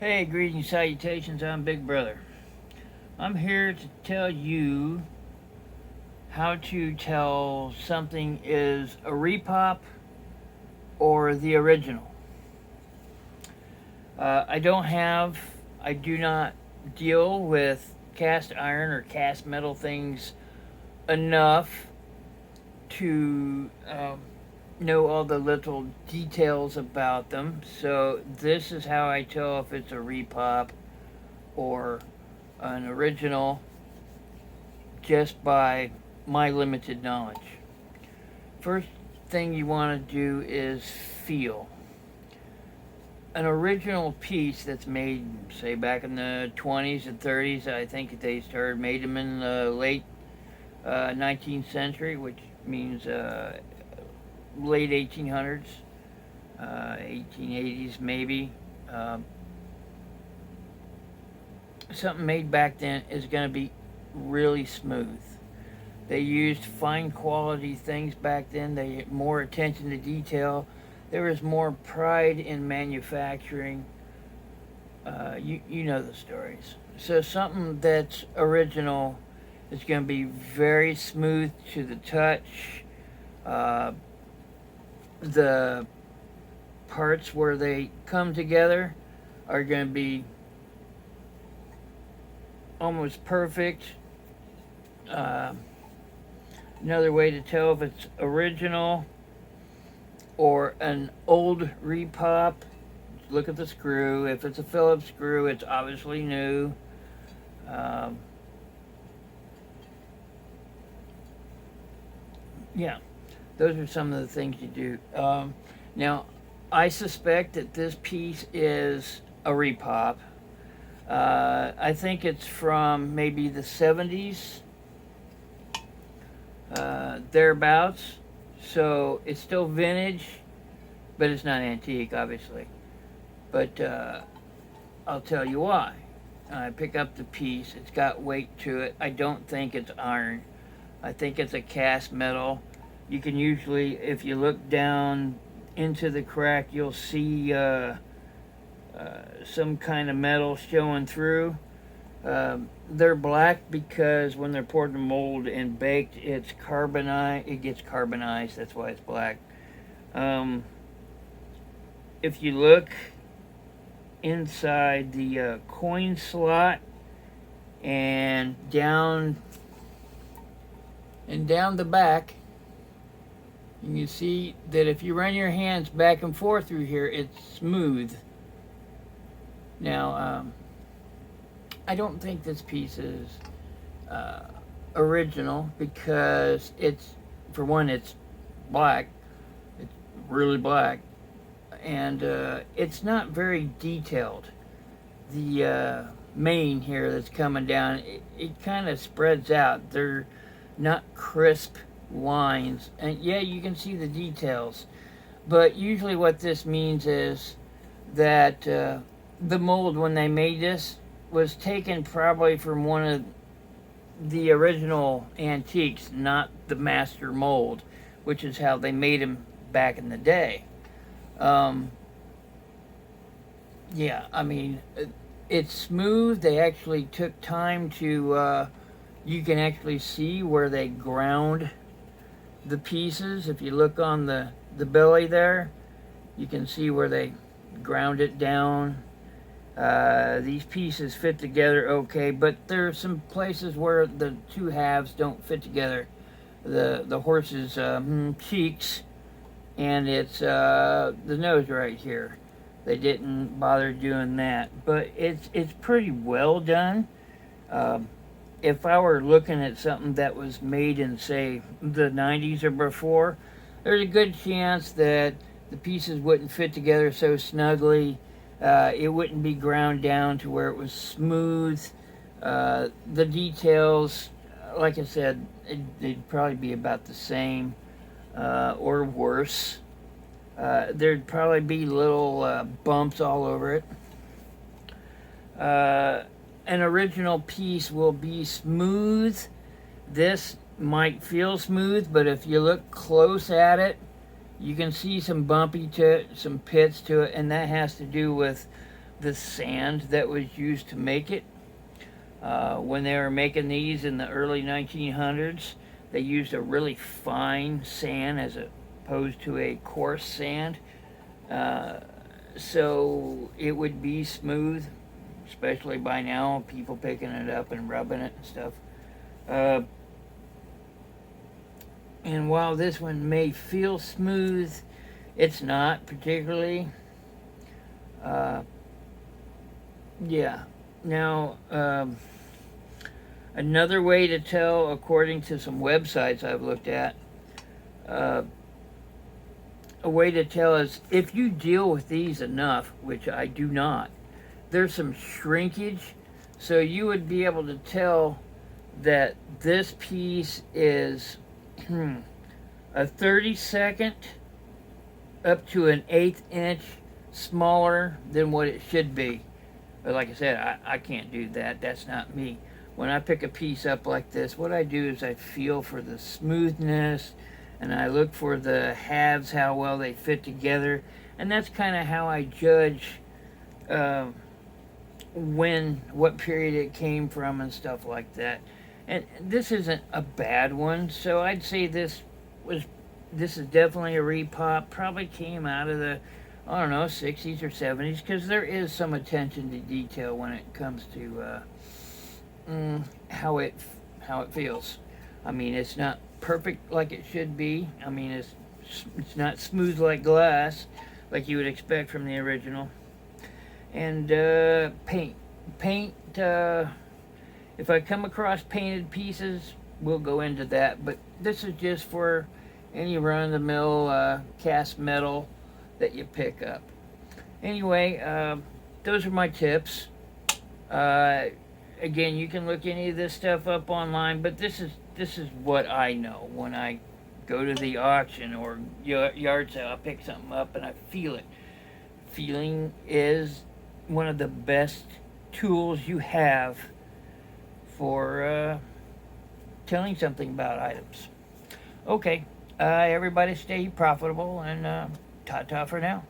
Hey, greetings, salutations, I'm Big Brother. I'm here to tell you how to tell something is a repop or the original. I don't have, I do not deal with cast iron or cast metal things enough to know all the little details about them. So, this is how I tell if it's a repop or an original just by my limited knowledge. First thing you want to do is feel. An original piece that's made, say, back in the 20s and 30s, I think they started made them in the late 19th century, which means late 1800s, 1880s maybe. Something made back then is going to be really smooth. They used fine quality things back then. They had more attention to detail. There was more pride in manufacturing. You know the stories. So something that's original is going to be very smooth to the touch. The parts where they come together are going to be almost perfect. Another way to tell if it's original or an old repop, look at the screw. If it's a Phillips screw, it's obviously new. Yeah, those are some of the things you do. Now, I suspect that this piece is a repop. I think it's from maybe the 70s, thereabouts. So it's still vintage, but it's not antique, obviously. But I'll tell you why. I pick up the piece. It's got weight to it. I don't think it's iron. I think it's a cast metal. You can usually, if you look down into the crack, you'll see some kind of metal showing through. They're black because when they're poured in mold and baked, it's carbonized. It gets carbonized. That's why it's black. If you look inside the coin slot and down the back, you can see that if you run your hands back and forth through here, it's smooth. Now, I don't think this piece is original because it's, for one, it's black. It's really black. And it's not very detailed. The mane here that's coming down, it kind of spreads out. They're not crisp lines. And yeah, you can see the details. But usually what this means is that the mold, when they made this, was taken probably from one of the original antiques, not the master mold, which is how they made them back in the day. Yeah, I mean, it's smooth. They actually took time to, you can actually see where they ground the pieces. If you look on the belly there, you can see where they ground it down. These pieces fit together okay, but there are some places where the two halves don't fit together. The horse's cheeks, and it's the nose right here. They didn't bother doing that, but it's pretty well done. If I were looking at something that was made in, say, the 90s or before, there's a good chance that the pieces wouldn't fit together so snugly. It wouldn't be ground down to where it was smooth. The details, like I said, they'd probably be about the same or worse. There'd probably be little bumps all over it. An original piece will be smooth. This might feel smooth, but if you look close at it, you can see some bumpy to it, some pits to it, and that has to do with the sand that was used to make it. When they were making these in the early 1900s, they used a really fine sand as opposed to a coarse sand. So it would be smooth, especially by now, people picking it up and rubbing it and stuff. And while this one may feel smooth, it's not particularly. Yeah. Now, another way to tell, according to some websites I've looked at, a way to tell is if you deal with these enough, which I do not, there's some shrinkage. So you would be able to tell that this piece is a 32nd up to an 1/8 inch smaller than what it should be. But like I said, I can't do that. That's not me. When I pick a piece up like this, what I do is I feel for the smoothness and I look for the halves, how well they fit together. And that's kind of how I judge what period it came from and stuff like that. And this isn't a bad one, so I'd say this is definitely a repop. Probably came out of the, I don't know, 60s or 70s, because there is some attention to detail when it comes to how it feels. I mean, it's not perfect like it should be. I mean, it's not smooth like glass, like you would expect from the original. And paint. If I come across painted pieces, we'll go into that. But this is just for any run-of-the-mill cast metal that you pick up. Anyway, those are my tips. Again, you can look any of this stuff up online, but this is what I know when I go to the auction or yard sale. I pick something up and I feel it. Feeling is one of the best tools you have for telling something about items. Okay, everybody stay profitable, and ta-ta for now.